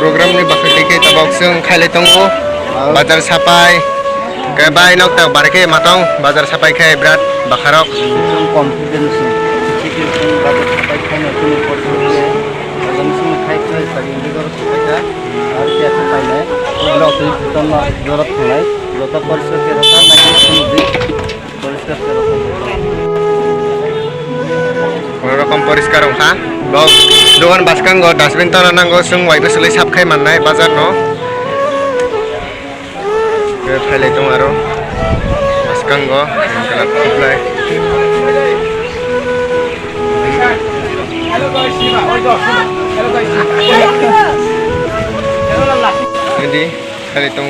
program ni bakal dikit tabok sung khaile tongko bazar sapai ke bai nok tak barke matong bazar sapai khai berat bakharok confidence sikil sung bazar sapai khai no tuni portfolio bazar sung khai khai sari indor sapai ar ke sapai le obra tu ton jorat thalai jota porshor ke rota naki sumudi porishkar ke rota rokom poriskar ongkha bok dogan baskango dustbin tana nango sung waibe suli sap khai mannai bazar no ke phaile tong aro baskango kelap kublai jadi phaile tong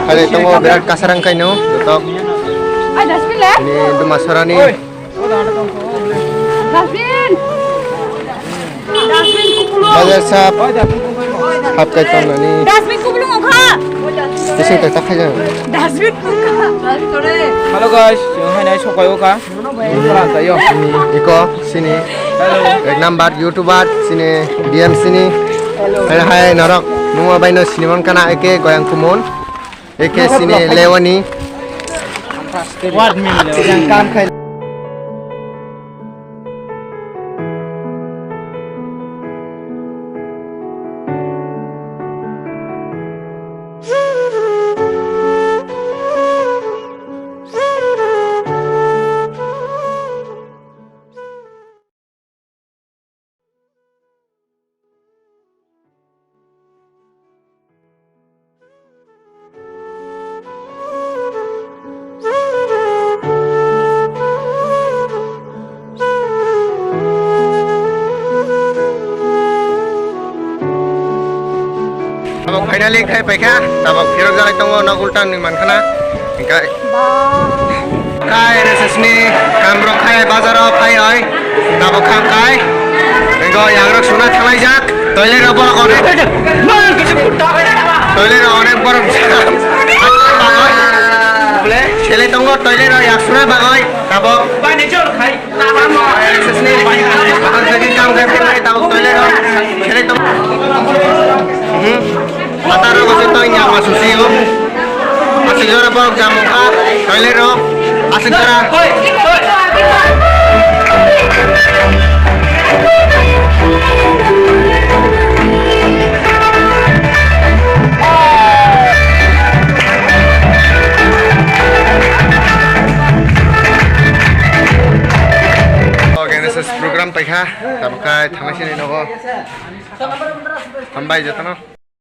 kali tunggu berat kasarang kaino dotok dustbin le ini dumasarani dustbin kupulung bazar sap hap kai ton ani dustbin kupulung okha bising tak khai dustbin kore hello guys jong hai nai sokai oka salam tayo iko sini ek number youtuber sini dm sini hai narok nungwa baino sinimon kana eke goyang kumun eke sini lewani what mean yang kam khai finally khai paikha tabok phirok jalai tongo nok ultan ni mankhana kai kai rss ni kamro khai bazaro khai oi tabok kham kai ego yangrok suna thalai jak toilet ro bor kone toilet ro onek bor bagoi bole chele tongo toilet ro yak suna bagoi tabok bai nejor khai tabok rss ni bakan theki kam khai tabok toilet ro chele tongo Mataro ko sa toy niya masusiyo. Asig na po jamu ka. Toilero. Asig na. Okay, this is program paikha. Tapos kay thamashin ino ko. Tambay jata no.